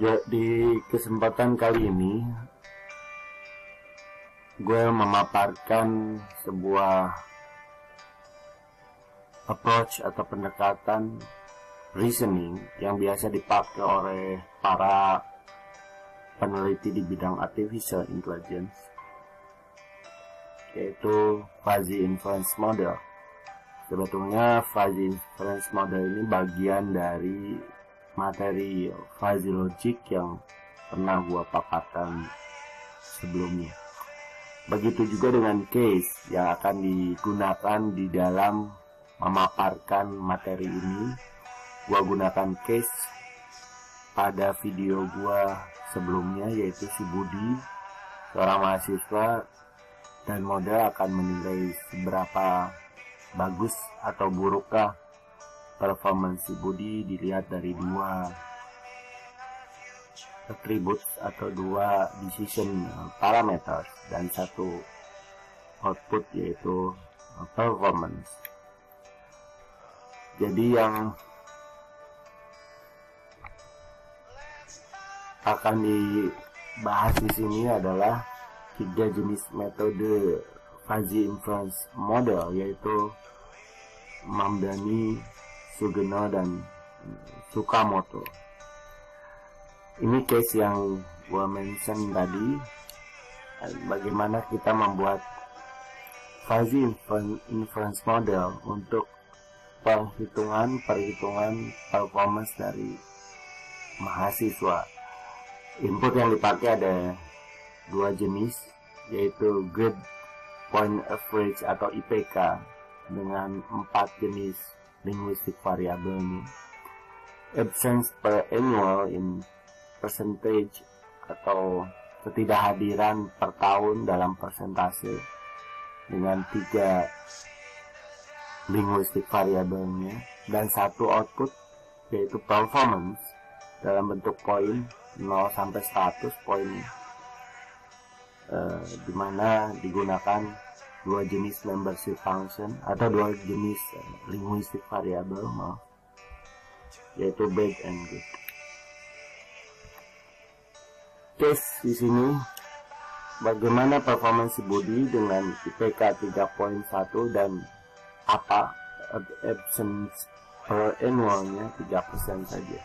Ya, di kesempatan kali ini gue memaparkan sebuah approach atau pendekatan reasoning yang biasa dipakai oleh para peneliti di bidang artificial intelligence, yaitu fuzzy inference model. Sebetulnya fuzzy inference model ini bagian dari materi fuzzy logic yang pernah gua paparkan sebelumnya. Begitu juga dengan case yang akan digunakan di dalam memaparkan materi ini. Gua gunakan case pada video gua sebelumnya, yaitu si Budi, seorang mahasiswa, dan model akan menilai seberapa bagus atau burukkah performance si Budi dilihat dari dua attributes atau dua decision parameters dan satu output, yaitu performance. Jadi yang akan dibahas di sini adalah tiga jenis metode fuzzy inference model, yaitu Mamdani, Sugeno, dan Tsukamoto. Ini case yang gua mention tadi, bagaimana kita membuat fuzzy inference model untuk perhitungan performance dari mahasiswa. Input yang dipakai ada dua jenis, yaitu grade point average atau IPK dengan 4 jenis linguistic variabelnya, absence per annual in percentage atau ketidakhadiran per tahun dalam persentase dengan 3 linguistic variabelnya, dan satu output yaitu performance dalam bentuk poin 0 sampai 100 poin, dimana digunakan dua jenis membership function atau dua jenis linguistic variable, yaitu bad and good. Case di sini bagaimana performance Budi dengan IPK 3.1 dan absence per annualnya 3% saja.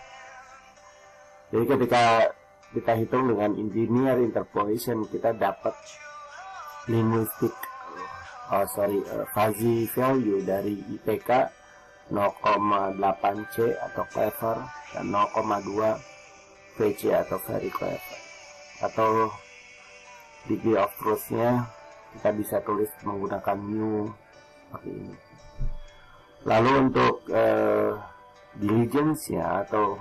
Jadi ketika kita hitung dengan engineer interpolation, kita dapat fuzzy value dari IPK 0,8C atau clever dan 0,2 VC atau very clever, atau degree of truth-nya kita bisa tulis menggunakan mu seperti ini. Lalu untuk diligence-nya atau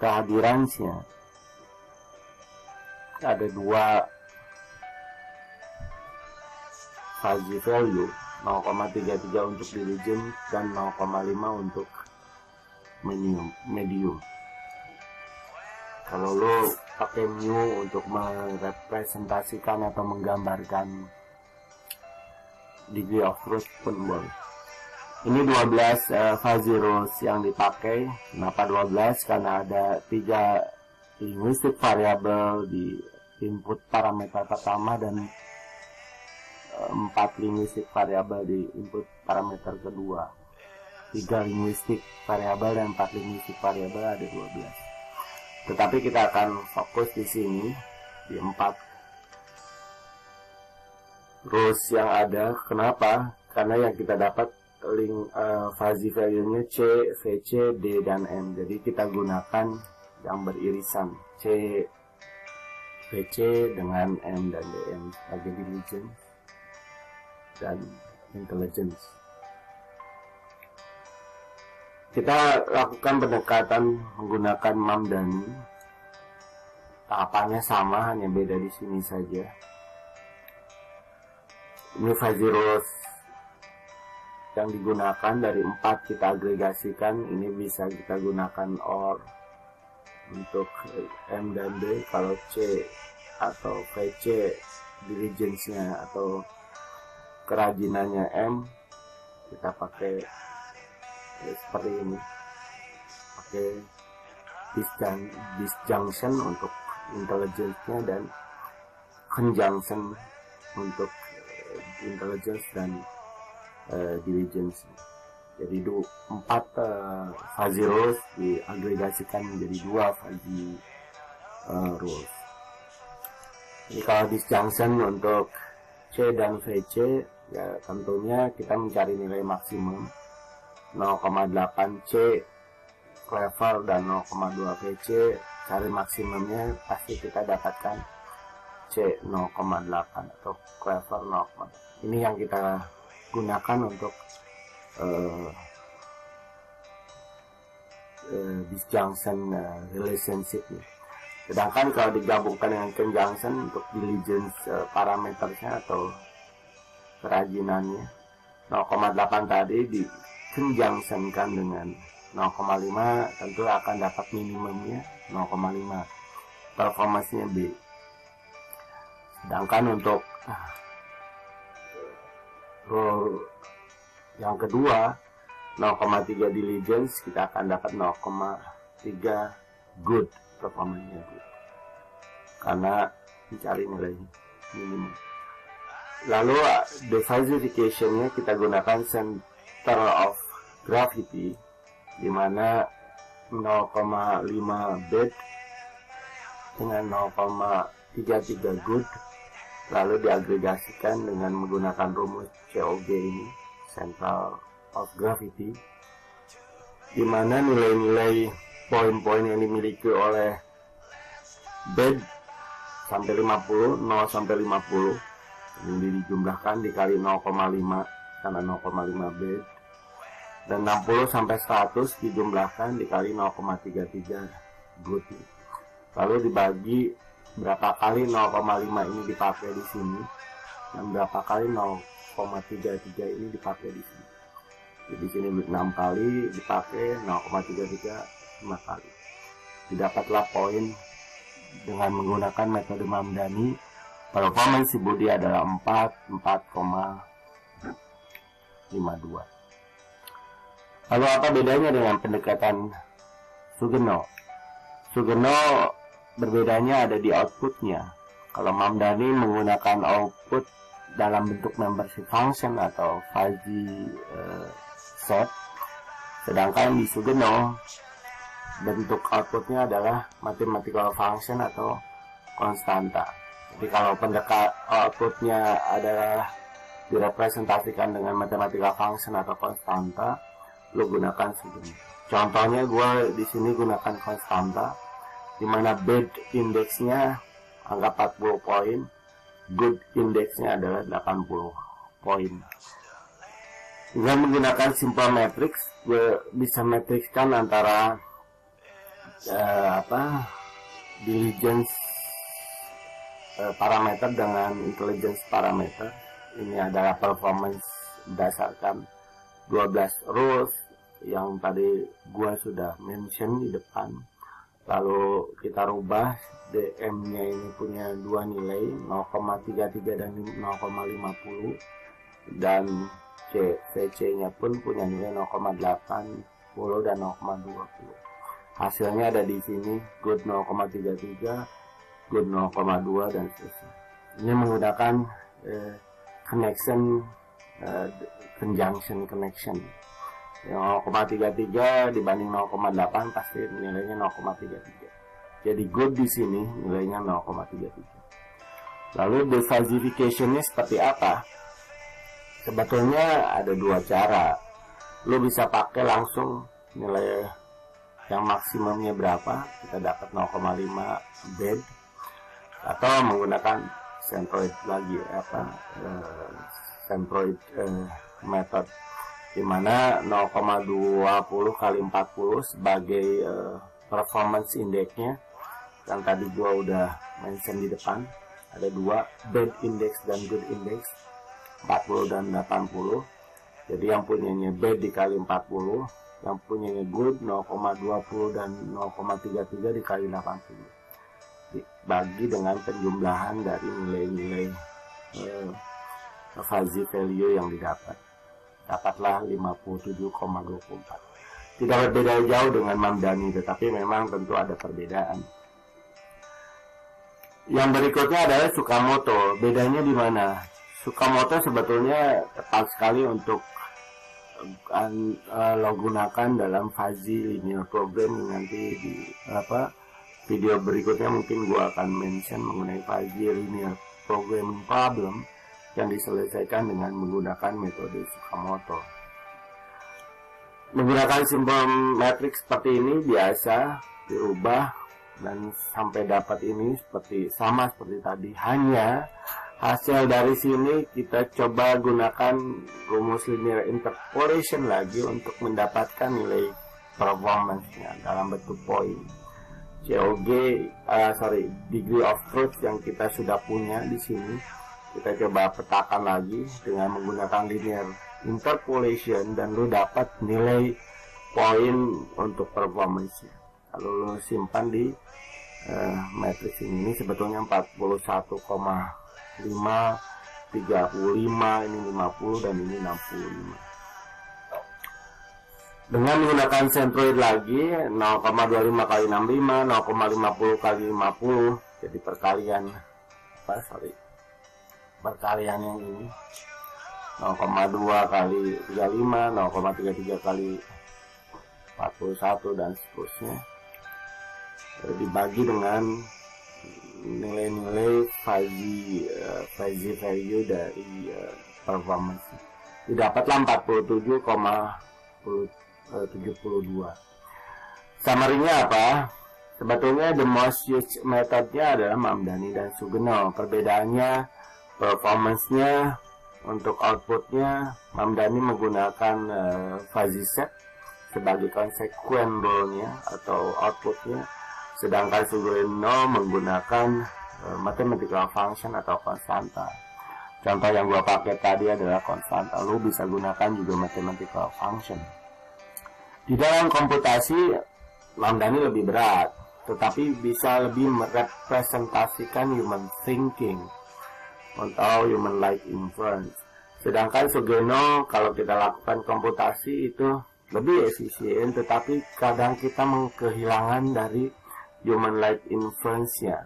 kehadirannya ada dua fuzzy value, 0,33 untuk diligence dan 0,5 untuk medium. Kalau lo pakai mu untuk merepresentasikan atau menggambarkan degree of truth pun boleh. Ini 12 fuzzy rules yang dipakai. Kenapa 12? Karena ada 3 linguistic variable di input parameter pertama dan 4 linguistic variable di input parameter kedua. 3 linguistic variable dan 4 linguistic variable ada 12. Tetapi kita akan fokus di sini di 4 rules yang ada. Kenapa? Karena yang kita dapat fuzzy value-nya C, VC, D, dan M. Jadi kita gunakan yang beririsan C, VC dengan M dan DM sebagai diligence dan intelligence. Kita lakukan pendekatan menggunakan Mamdani. Tahapannya sama, hanya beda di sini saja. Ini fuzzy rules yang digunakan dari 4 kita agregasikan. Ini bisa kita gunakan OR untuk M dan D. Kalau C atau VC diligence-nya atau kerajinannya M, kita pakai seperti ini, pakai disjunction untuk intelligence-nya dan conjunction untuk intelligence dan diligence. Jadi 4 fuzzy rules diagregasikan menjadi 2 fuzzy rules. Jadi kalau disjunction untuk C dan VC, ya tentunya kita mencari nilai maksimum 0,8 C clever dan 0,2 VC. Cari maksimumnya pasti kita dapatkan C 0,8 atau clever 0,8. Ini yang kita gunakan untuk disjunction relationship. Sedangkan kalau digabungkan dengan conjunction untuk diligence parameternya atau kerajinannya, 0,8 tadi di conjunctionkan dengan 0,5 tentu akan dapat minimumnya 0,5, performanya B. Sedangkan untuk rule yang kedua 0,3 diligence, kita akan dapat 0,3 good, performanya good, karena mencari nilai minimum. Lalu diversification-nya kita gunakan center of gravity, di mana 0,5 bad dengan 0,33 good, lalu diagregasikan dengan menggunakan rumus COG ini, central of gravity, di mana nilai-nilai poin-poin yang dimiliki oleh bad sampai 50, 0 sampai 50 ini dijumlahkan dikali 0,5 karena 0,5 bad, dan 60 sampai 100 dijumlahkan dikali 0,33 good. Lalu dibagi berapa kali 0,5 ini dipakai di sini dan berapa kali 0,33 ini dipakai di sini. Jadi di sini 6 kali dipakai 0,33 5 kali. Didapatlah poin dengan menggunakan metode Mamdani. Performance Budi adalah 4,52. Lalu apa bedanya dengan pendekatan Sugeno? Sugeno berbedanya ada di outputnya. Kalau Mamdani menggunakan output dalam bentuk membership function atau fuzzy set, sedangkan di Sugeno bentuk outputnya adalah mathematical function atau konstanta. Jadi kalau outputnya adalah direpresentasikan dengan mathematical function atau konstanta, lo gunakan Sugeno. Contohnya gue di sini gunakan konstanta, di mana bad indeksnya angka 40 poin, good indeksnya adalah 80 poin. Dengan menggunakan simple matrix, gue bisa matrikskan antara diligence parameter dengan intelligence parameter. Ini adalah performance berdasarkan 12 rules yang tadi gua sudah mention di depan. Lalu kita rubah DM-nya ini punya dua nilai 0,33 dan 0,50, dan VC-nya pun punya nilai 0,80 dan 0,20. Hasilnya ada di sini, good 0,33, good 0,2 dan seterusnya. Ini menggunakan conjunction connection. 0,33 dibanding 0,8 pasti nilainya 0,33. Jadi good di sini nilainya 0,33. Lalu diversification-nya seperti apa? Sebetulnya ada dua cara. Lo bisa pakai langsung nilai yang maksimumnya berapa, kita dapat 0,5 bad, atau menggunakan centroid lagi centroid method, dimana 0,20 kali 40 sebagai performance indexnya yang tadi gua udah mention di depan. Ada dua, bad index dan good index, 40 dan 80. Jadi yang punyanya bad dikali 40, yang punyanya good 0,20 dan 0,33 dikali 80, dibagi dengan penjumlahan dari nilai-nilai fuzzy value yang dapatlah 57,24. tidak berbeda jauh dengan Mamdani, tetapi memang tentu ada perbedaan. Yang berikutnya adalah Tsukamoto. Bedanya di mana? Tsukamoto sebetulnya tepat sekali untuk lo gunakan dalam fuzzy linear programming. Nanti di video berikutnya mungkin gua akan mention mengenai fuzzy linear programming problem yang diselesaikan dengan menggunakan metode Tsukamoto. Menggunakan simbol matriks seperti ini biasa dirubah dan sampai dapat ini sama seperti tadi. Hanya hasil dari sini kita coba gunakan rumus linear interpolation lagi untuk mendapatkan nilai performance-nya dalam bentuk poin. Degree of truth yang kita sudah punya di sini kita coba petakan lagi dengan menggunakan linear interpolation dan lu dapat nilai poin untuk performance-nya. Kalau lu simpan di matriks ini sebetulnya 41,5, 35, ini 50 dan ini 65. Dengan menggunakan centroid lagi 0,25 kali 65, 0,50 kali 50, jadi perkalian perkalian yang ini 0,2 kali 35, 0,33 kali 41 dan seterusnya, dibagi dengan nilai-nilai fuzzy value dari performance. Didapatlah 47,72. Summary-nya apa? Sebetulnya the most used methodnya adalah Mamdani dan Sugeno. Perbedaannya performance-nya. Untuk outputnya Mamdani menggunakan fuzzy set sebagai consequent rule-nya atau outputnya, sedangkan Sugeno menggunakan mathematical function atau konstanta. Contoh yang gua pakai tadi adalah konstanta. Lu bisa gunakan juga mathematical function. Di dalam komputasi Mamdani lebih berat, tetapi bisa lebih merepresentasikan human thinking atau human like inference. Sedangkan Sugeno kalau kita lakukan komputasi itu lebih efisien, tetapi kadang kita kehilangan dari human like inference-nya.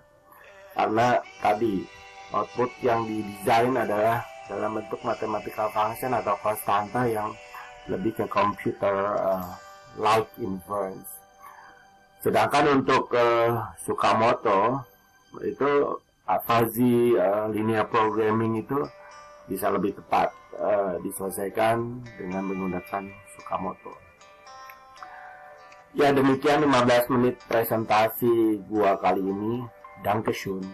Karena tadi output yang didesain adalah dalam bentuk mathematical function atau konstanta yang lebih ke computer like inference. Sedangkan untuk Tsukamoto itu fuzzy linear programming itu bisa lebih tepat diselesaikan dengan menggunakan Tsukamoto. Ya, demikian 15 menit presentasi gua kali ini. Dankeschön.